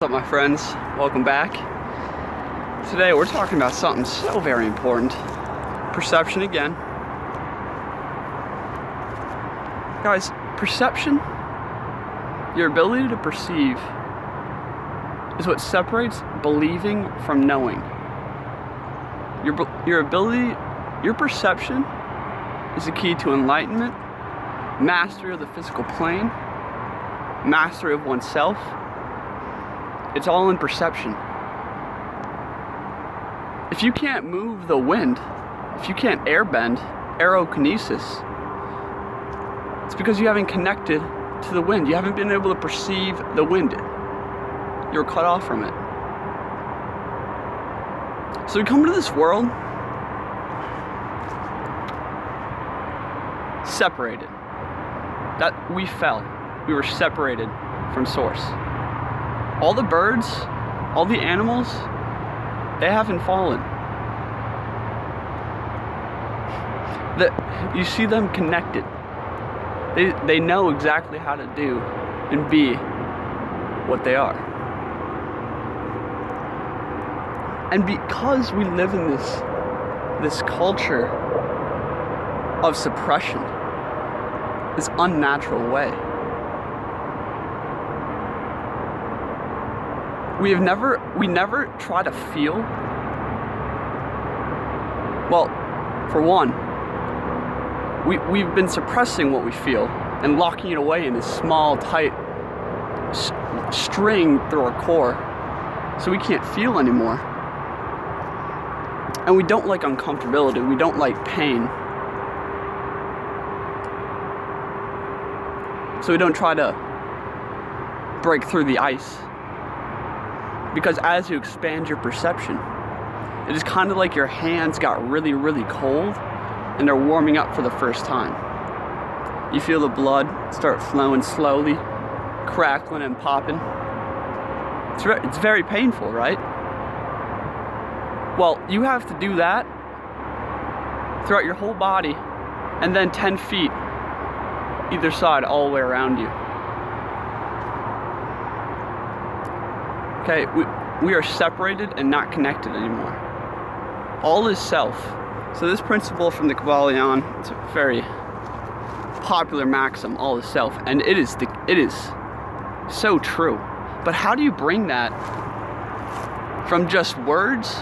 What's up, my friends? Welcome back. Today we're talking about something so very important. Perception again. Guys, perception, your ability to perceive, is what separates believing from knowing. Your ability, your perception is the key to enlightenment, mastery of the physical plane, mastery of oneself. It's all in perception. If you can't move the wind, if you can't airbend, Aerokinesis, it's because you haven't connected to the wind. You haven't been able to perceive the wind. You're cut off from it. So we come to this world separated. That we fell. We were separated from source. All the birds, all the animals, they haven't fallen. You see them connected. They know exactly how to do and be what they are. And because we live in this culture of suppression, this unnatural way, we never try to feel. Well, for one, we've been suppressing what we feel and locking it away in this small, tight string through our core, so we can't feel anymore. And we don't like uncomfortability. We don't like pain. So we don't try to break through the ice. Because as you expand your perception, it is kind of like your hands got really, really cold and they're warming up for the first time. You feel the blood start flowing slowly, crackling and popping. It's very painful, right? Well, you have to do that throughout your whole body and then 10 feet either side all the way around you. Okay, we are separated and not connected anymore. All is self. So this principle from the Kybalion, it's a very popular maxim, all is self, and it is so true. But how do you bring that from just words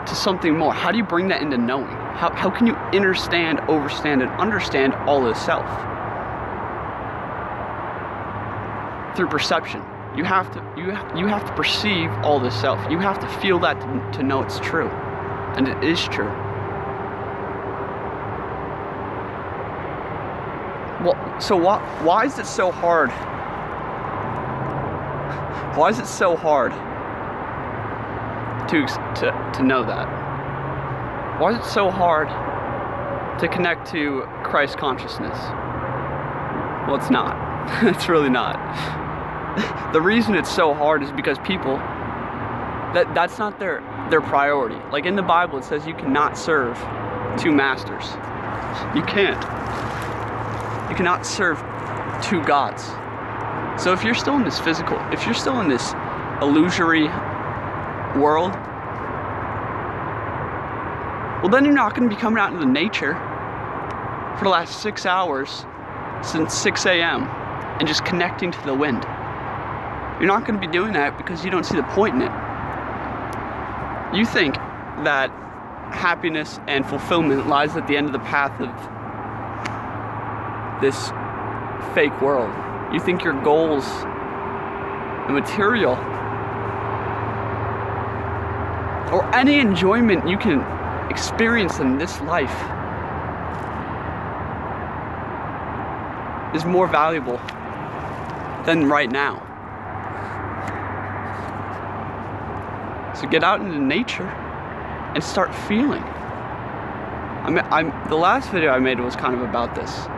to something more? How do you bring that into knowing? How can you understand, overstand, and understand all is self? Through perception. You have to perceive all this self. You have to feel that to know it's true. And it is true. Well, so why is it so hard? Why is it so hard to know that? Why is it so hard to connect to Christ consciousness? Well, it's not. It's really not. The reason it's so hard is because people, that's not their priority. Like in the Bible, it says you cannot serve two masters. You can't. You cannot serve two gods. So if you're still in this if you're still in this illusory world, well, then you're not going to be coming out into nature for the last 6 hours since 6 a.m. and just connecting to the wind. You're not going to be doing that because you don't see the point in it. You think that happiness and fulfillment lies at the end of the path of this fake world. You think your goals and material or any enjoyment you can experience in this life is more valuable than right now. So get out into nature and start feeling. The last video I made was kind of about this.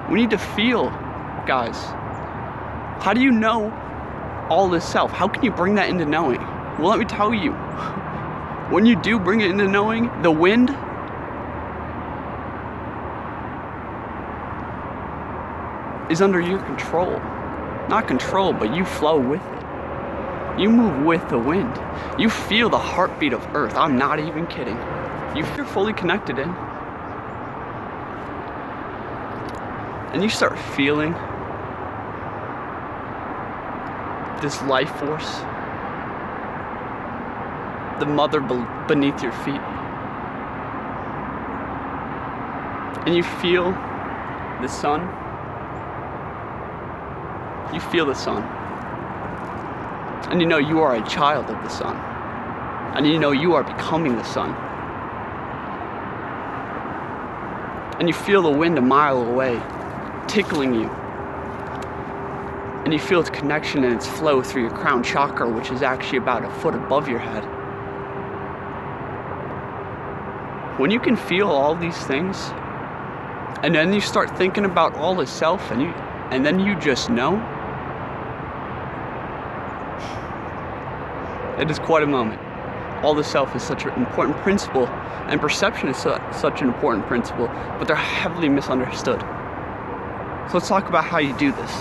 We need to feel, guys. How do you know all this self? How can you bring that into knowing? Well, let me tell you. When you do bring it into knowing, the wind is under your control. Not control, but you flow with it. You move with the wind. You feel the heartbeat of Earth. I'm not even kidding. You're fully connected in. And you start feeling this life force, the mother beneath your feet. And you feel the sun. You feel the sun. And you know you are a child of the sun. And you know you are becoming the sun. And you feel the wind a mile away, tickling you. And you feel its connection and its flow through your crown chakra, which is actually about a foot above your head. When you can feel all these things, and then you start thinking about all the self, and then you just know, it is quite a moment. All the self is such an important principle, and perception is such an important principle, but they're heavily misunderstood. So let's talk about how you do this.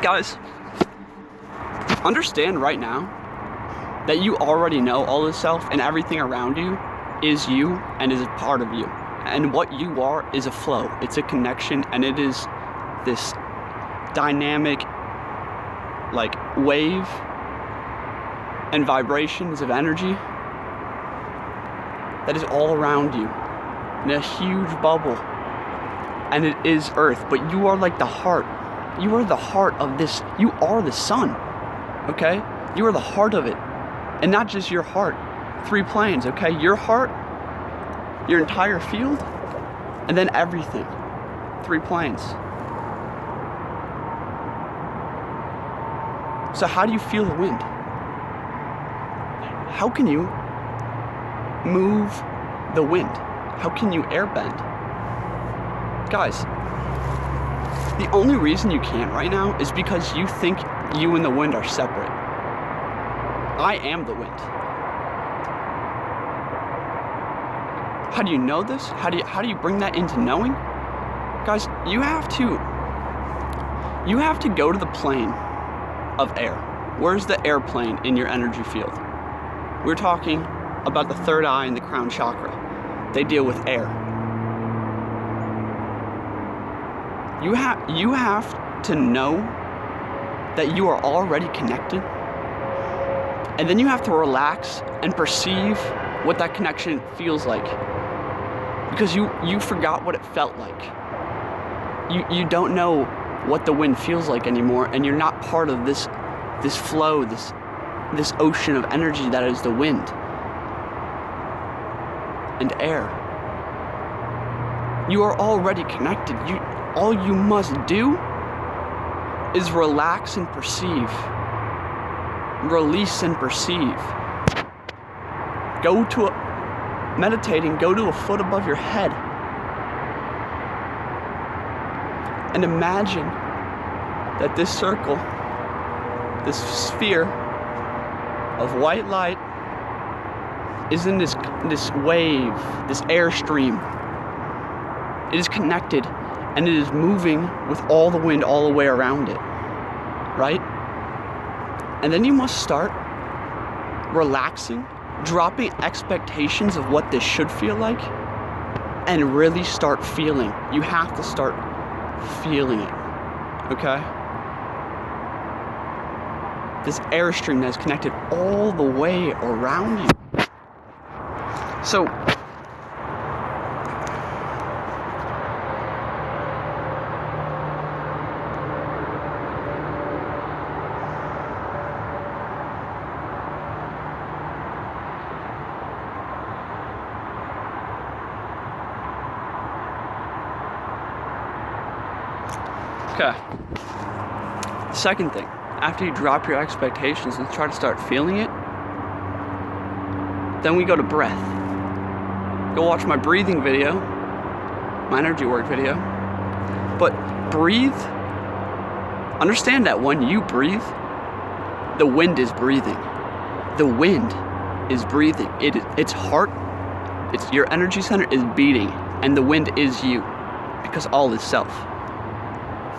Guys, understand right now that you already know all the self, and everything around you is you and is a part of you. And what you are is a flow. It's a connection, and it is this dynamic like wave and vibrations of energy that is all around you in a huge bubble. And it is Earth, but you are like the heart. You are the heart of this. You are the sun, okay? You are the heart of it. And not just your heart, 3 planes, okay? Your heart, your entire field, and then everything, 3 planes. So how do you feel the wind? How can you move the wind? How can you airbend? Guys, the only reason you can't right now is because you think you and the wind are separate. I am the wind. How do you know this? How do you bring that into knowing? Guys, you have to go to the plane of air. Where's the airplane in your energy field? We're talking about the third eye and the crown chakra. They deal with air. You have to know that you are already connected, and then you have to relax and perceive what that connection feels like, because you forgot what it felt like. You don't know what the wind feels like anymore, and you're not part of this flow, this ocean of energy that is the wind and air. You are already connected. All you must do is relax and perceive. Release and perceive. Meditating, go to a foot above your head. And imagine that this circle, this sphere of white light is in this wave, this airstream. It is connected, and it is moving with all the wind all the way around it, right? And then you must start relaxing, dropping expectations of what this should feel like, and really start feeling. You have to start feeling it, okay? This airstream that is connected all the way around you. So, okay. Second thing, after you drop your expectations and try to start feeling it, then we go to breath. Go watch my breathing video, my energy work video. But breathe. Understand that when you breathe, the wind is breathing. The wind is breathing. Its heart, your energy center is beating, and the wind is you, because all is self.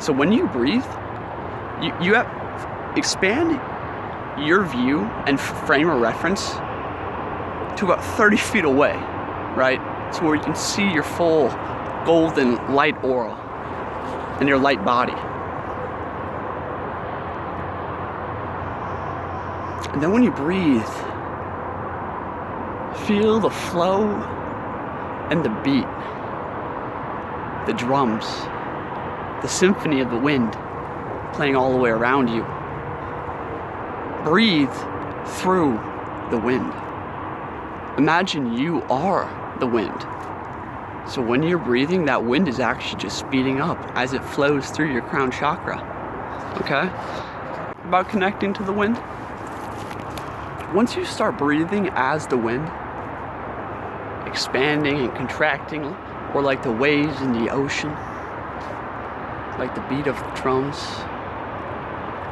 So when you breathe, you have expand your view and frame of reference to about 30 feet away, right? So where you can see your full golden light aura and your light body. And then when you breathe, feel the flow and the beat, the drums, the symphony of the wind playing all the way around you. Breathe through the wind. Imagine you are the wind. So when you're breathing, that wind is actually just speeding up as it flows through your crown chakra. Okay? About connecting to the wind. Once you start breathing as the wind, expanding and contracting, or like the waves in the ocean, like the beat of the drums,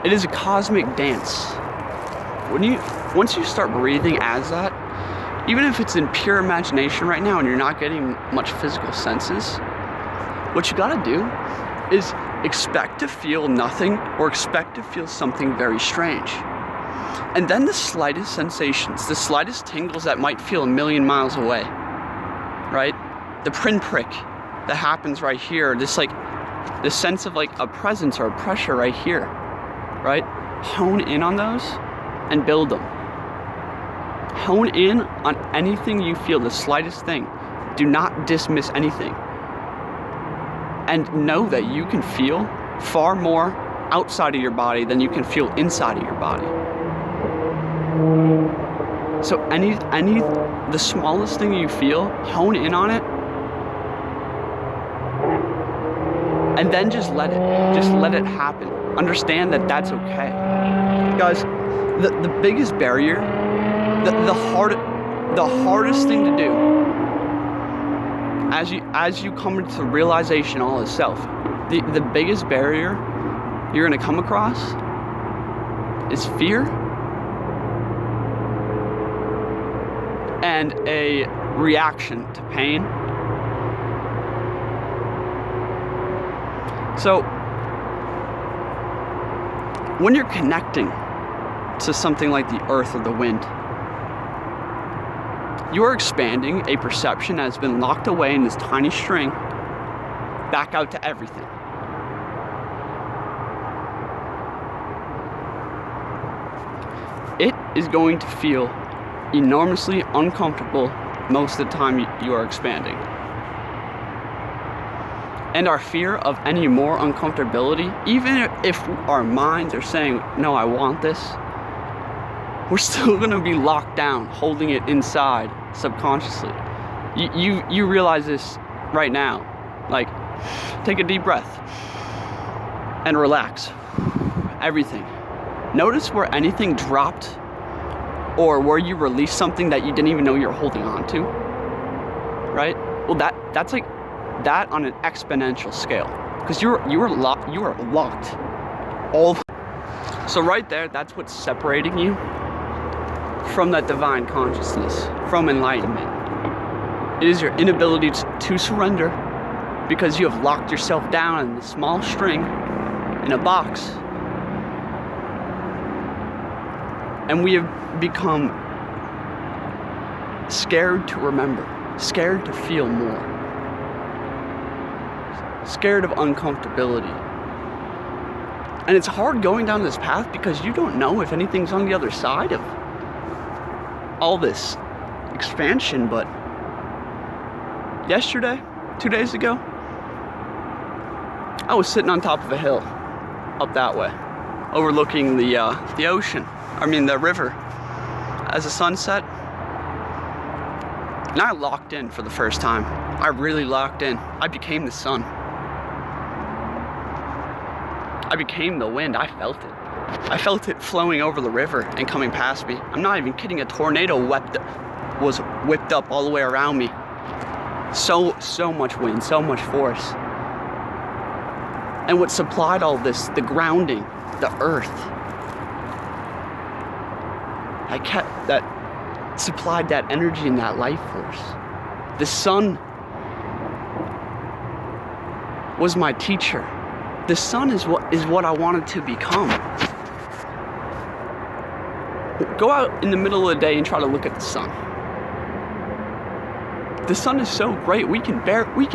it is a cosmic dance. Once you start breathing as that, even if it's in pure imagination right now and you're not getting much physical senses, what you gotta do is expect to feel nothing or expect to feel something very strange. And then the slightest sensations, the slightest tingles that might feel a million miles away, right? The pinprick that happens right here, this sense of like a presence or a pressure right here, right? Hone in on those and build them. Hone in on anything you feel, the slightest thing. Do not dismiss anything. And know that you can feel far more outside of your body than you can feel inside of your body. So the smallest thing you feel, hone in on it. And then just let it happen. Understand that that's okay. Guys, the biggest barrier, the hardest thing to do as you come into the realization all itself, the biggest barrier you're gonna come across is fear and a reaction to pain. So when you're connecting to something like the earth or the wind, you are expanding a perception that has been locked away in this tiny string back out to everything. It is going to feel enormously uncomfortable most of the time you are expanding. And our fear of any more uncomfortability, even if our minds are saying, no, I want this, we're still gonna be locked down, holding it inside subconsciously. You realize this right now. Like, take a deep breath and relax. Everything. Notice where anything dropped or where you released something that you didn't even know you were holding on to, right? Well, that's like that on an exponential scale, because you are locked. So right there, that's what's separating you from that divine consciousness, from enlightenment. It is your inability to surrender, because you have locked yourself down in a small string in a box. And we have become scared to remember, scared to feel more, scared of uncomfortability. And it's hard going down this path because you don't know if anything's on the other side of all this expansion. But yesterday, 2 days ago, I was sitting on top of a hill up that way, overlooking the ocean. The river, as the sun set. And I locked in for the first time. I really locked in. I became the sun. I became the wind. I felt it. I felt it flowing over the river and coming past me. I'm not even kidding. A tornado was whipped up all the way around me. So much wind, so much force. And what supplied all this, the grounding, the earth, supplied that energy and that life force. The sun was my teacher. The sun is what I wanted to become. Go out in the middle of the day and try to look at the sun. The sun is so great, we can barely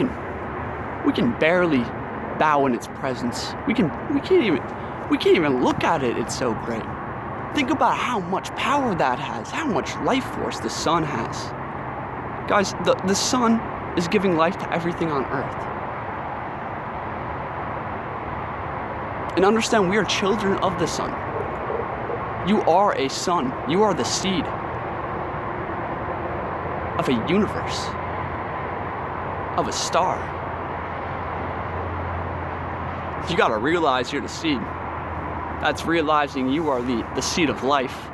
bow in its presence. We can't even look at it. It's so great. Think about how much power that has, how much life force the sun has. Guys, the sun is giving life to everything on earth. And understand, we are children of the sun. You are a sun. You are the seed of a universe, of a star. You gotta realize you're the seed. That's realizing you are the seed of life.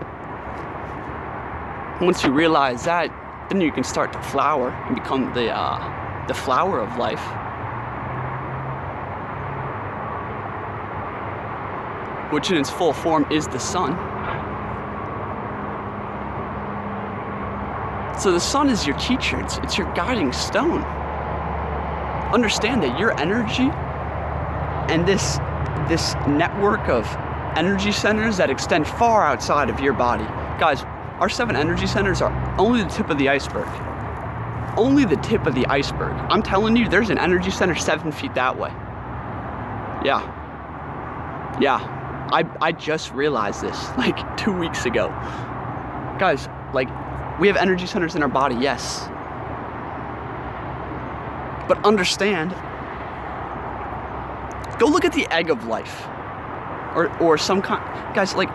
Once you realize that, then you can start to flower and become the flower of life. Which in its full form is the sun. So the sun is your teacher, it's your guiding stone. Understand that your energy and this network of energy centers that extend far outside of your body. Guys, our 7 energy centers are only the tip of the iceberg. Only the tip of the iceberg. I'm telling you, there's an energy center 7 feet that way. Yeah. I just realized this like 2 weeks ago. Guys, like, we have energy centers in our body, yes. But understand, go look at the egg of life. Or some kind, guys, like,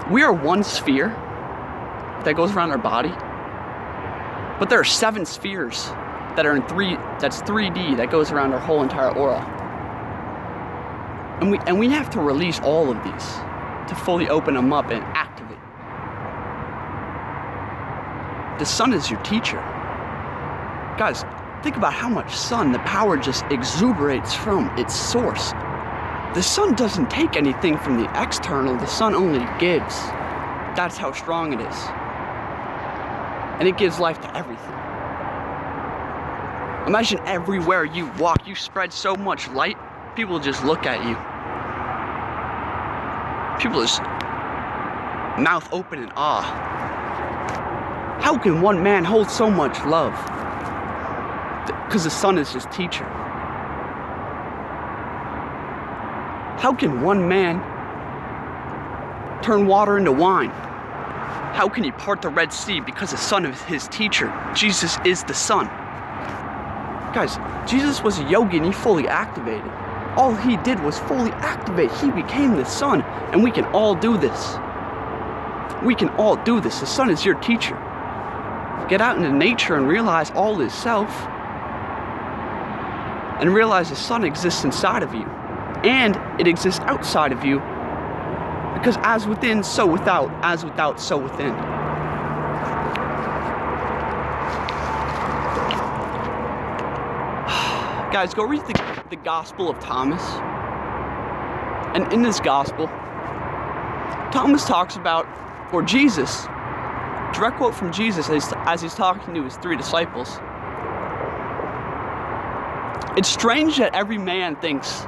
we are one sphere that goes around our body, but there are 7 spheres that are that's 3D, that goes around our whole entire aura. And we have to release all of these to fully open them up and activate. The sun is your teacher. Guys, think about how much sun, the power just exuberates from its source. The sun doesn't take anything from the external, the sun only gives. That's how strong it is. And it gives life to everything. Imagine everywhere you walk, you spread so much light, people just look at you. People just mouth open in awe. How can one man hold so much love? Because the sun is his teacher. How can one man turn water into wine? How can he part the Red Sea? Because the sun is his teacher. Jesus is the sun. Guys, Jesus was a yogi and he fully activated. All he did was fully activate. He became the sun, and we can all do this. We can all do this. The sun is your teacher. Get out into nature and realize all is self. And realize the sun exists inside of you. And it exists outside of you. Because as within, so without. As without, so within. Guys, go read the Gospel of Thomas. And in this Gospel, Thomas talks about, or Jesus, direct quote from Jesus as he's talking to his 3 disciples. It's strange that every man thinks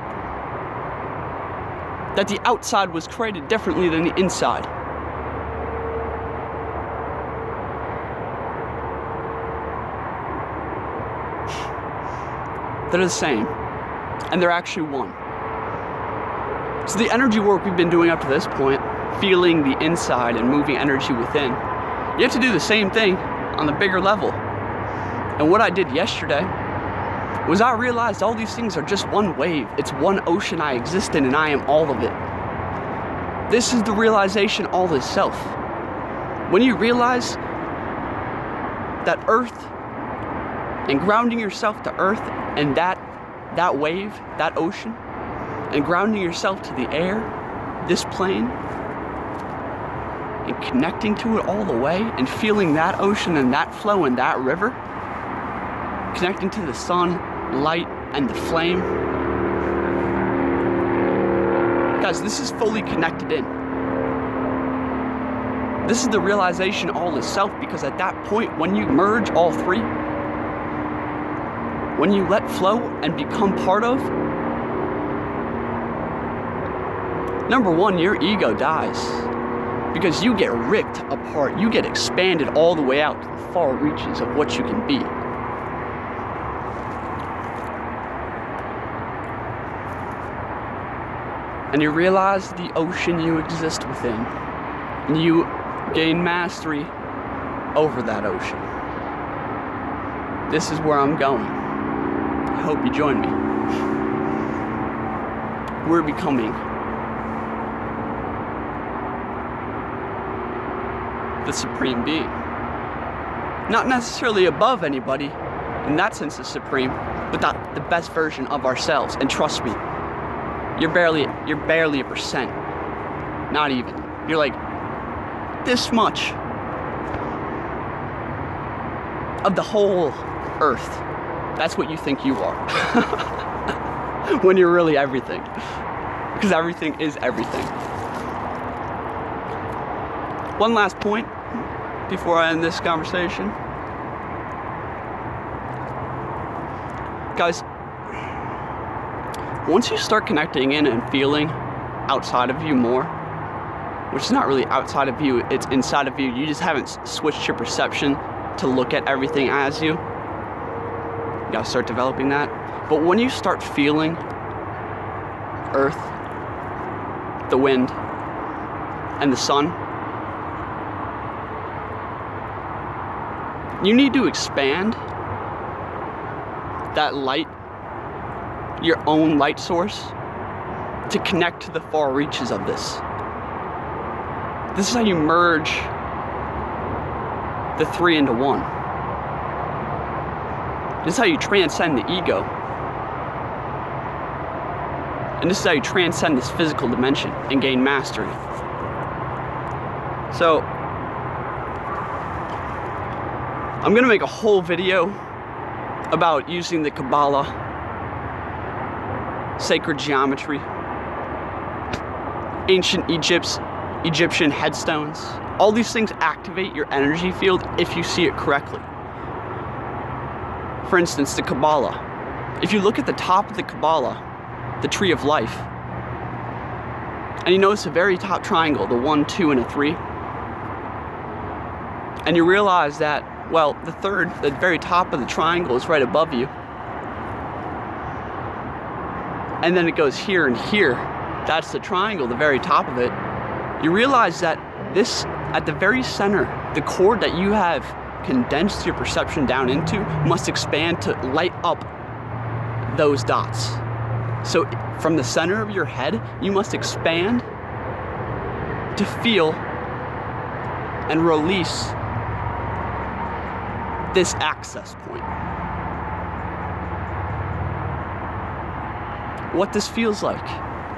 that the outside was created differently than the inside. They're the same, and they're actually one. So the energy work we've been doing up to this point, feeling the inside and moving energy within, you have to do the same thing on the bigger level. And what I did yesterday was I realized all these things are just one wave. It's one ocean I exist in, and I am all of it. This is the realization, all is self. When you realize that earth, and grounding yourself to earth and that wave, that ocean, and grounding yourself to the air, this plane, and connecting to it all the way, and feeling that ocean and that flow and that river, connecting to the sun, light, and the flame. Guys, this is fully connected in. This is the realization all is self, because at that point, when you merge all 3, when you let flow and become part of, Number one, your ego dies because you get ripped apart. You get expanded all the way out to the far reaches of what you can be. And you realize the ocean you exist within. And you gain mastery over that ocean. This is where I'm going. I hope you join me. We're becoming the supreme being. Not necessarily above anybody, in that sense of supreme, but the best version of ourselves. And trust me, you're barely a percent. Not even. You're like this much of the whole earth. That's what you think you are. When you're really everything. Because everything is everything. One last point before I end this conversation. Guys, once you start connecting in and feeling outside of you more, which is not really outside of you, it's inside of you, you just haven't switched your perception to look at everything as you. You gotta start developing that. But when you start feeling earth, the wind, and the sun, you need to expand that light, your own light source, to connect to the far reaches of this. This is how you merge the three into one. This is how you transcend the ego. And this is how you transcend this physical dimension and gain mastery. So, I'm gonna make a whole video about using the Kabbalah, sacred geometry, ancient Egyptian headstones. All these things activate your energy field if you see it correctly. For instance, the Kabbalah. If you look at the top of the Kabbalah, the tree of life, and you notice the very top triangle, the 1, 2, and a 3, and you realize that, well, the very top of the triangle is right above you, and then it goes here and here. That's the triangle, the very top of it. You realize that this, at the very center, the chord that you have condensed your perception down into must expand to light up those dots. So from the center of your head, you must expand to feel and release this access point. What this feels like.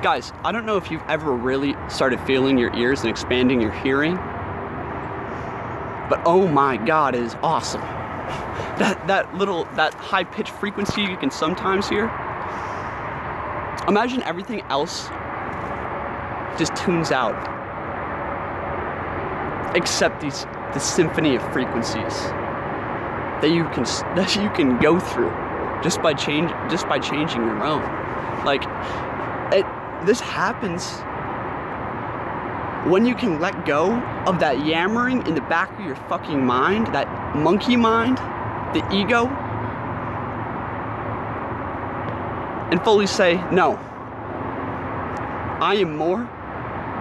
Guys, I don't know if you've ever really started feeling your ears and expanding your hearing, but oh my God, it is awesome. That high-pitched frequency you can sometimes hear. Imagine everything else just tunes out, except the symphony of frequencies that you can go through just by changing your own. Like this happens when you can let go of that yammering in the back of your fucking mind, that monkey mind, the ego, and fully say, no, I am more,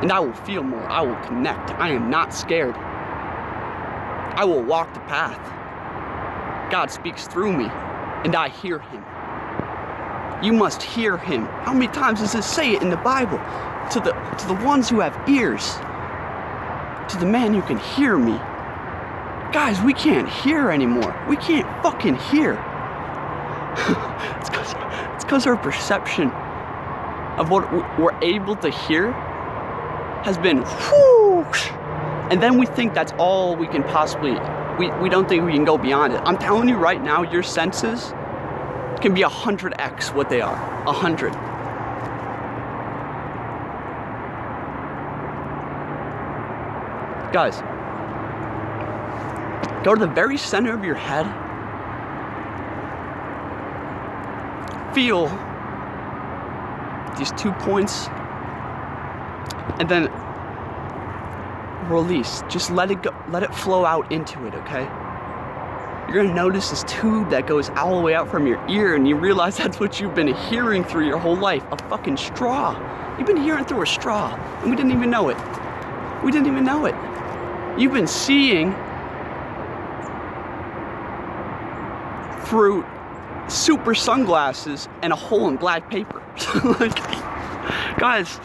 and I will feel more. I will connect. I am not scared. I will walk the path. God speaks through me, and I hear him. You must hear him. How many times does it say it in the Bible? To the ones who have ears, to the man who can hear me. Guys, we can't hear anymore. We can't fucking hear. It's because our perception of what we're able to hear has been whoosh. And then we think that's all we can possibly, we don't think we can go beyond it. I'm telling you right now, your senses can be 100x what they are. 100. Guys, go to the very center of your head. Feel these 2 points And then release. Just let it go. Let it flow out into it, okay? You're gonna notice this tube that goes all the way out from your ear, and you realize that's what you've been hearing through your whole life. A fucking straw. You've been hearing through a straw, and we didn't even know it. We didn't even know it. You've been seeing through super sunglasses and a hole in black paper. Like, guys,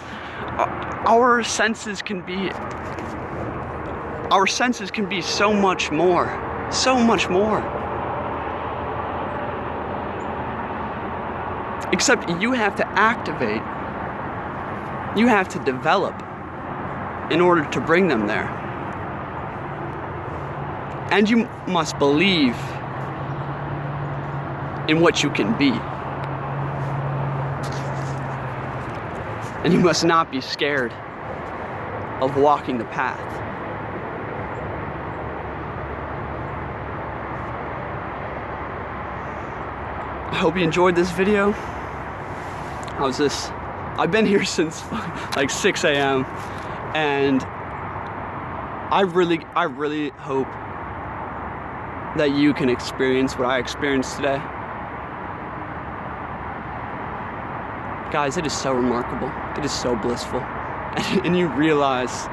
our senses can be so much more. So much more. Except you have to activate, you have to develop in order to bring them there. And you must believe in what you can be. And you must not be scared of walking the path. I hope you enjoyed this video. How's this? I've been here since like 6 a.m. and I really hope that you can experience what I experienced today. Guys, it is so remarkable. It is so blissful. And you realize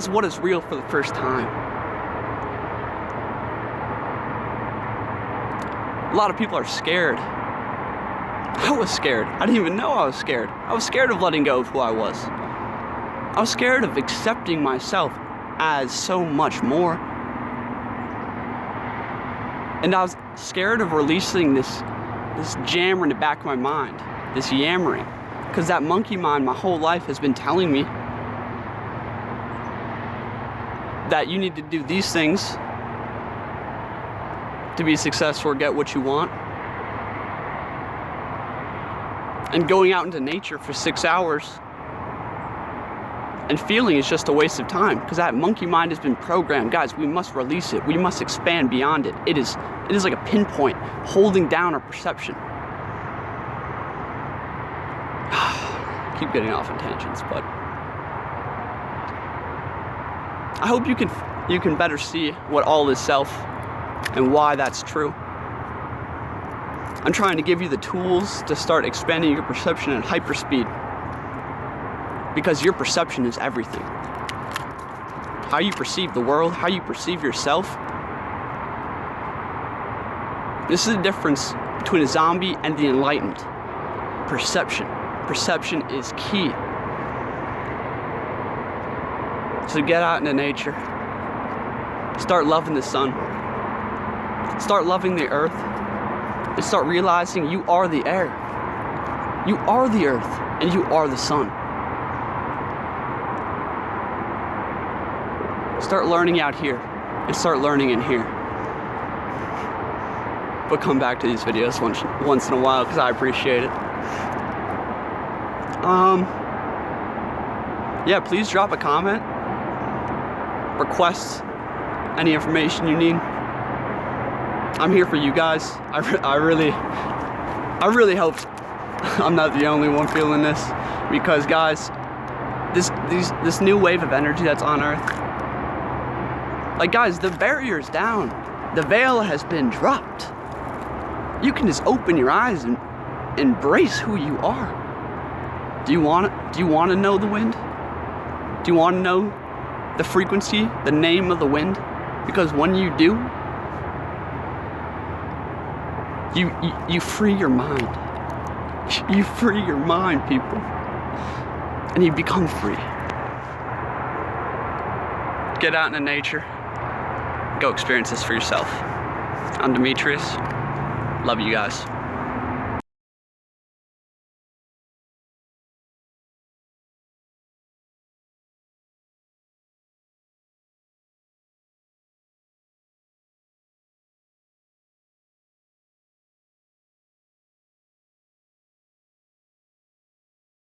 what is real for the first time. A lot of people are scared. I was scared. I didn't even know I was scared. I was scared of letting go of who I was. I was scared of accepting myself as so much more. And I was scared of releasing this jammer in the back of my mind, this yammering. Because that monkey mind my whole life has been telling me that you need to do these things to be successful or get what you want. And going out into nature for 6 hours and feeling is just a waste of time, because that monkey mind has been programmed. Guys, we must release it. We must expand beyond it. It is like a pinpoint holding down our perception. Keep getting off on tangents, but I hope you can better see what all is self and why that's true. I'm trying to give you the tools to start expanding your perception at hyperspeed, because your perception is everything. How you perceive the world, how you perceive yourself. This is the difference between a zombie and the enlightened. Perception. Perception is key. So get out into nature. Start loving the sun. Start loving the earth. And start realizing you are the air. You are the earth, and you are the sun. Start learning out here, and start learning in here. But come back to these videos once in a while, because I appreciate it. Yeah, please drop a comment. Request any information you need. I'm here for you guys. I really hope I'm not the only one feeling this, because guys, this new wave of energy that's on Earth, like guys, the barrier's down. The veil has been dropped. You can just open your eyes and embrace who you are. Do you want to know the wind? Do you want to know the frequency, the name of the wind? Because when you do, you free your mind. You free your mind, people. And you become free. Get out into nature. Go experience this for yourself. I'm Demetrius. Love you guys.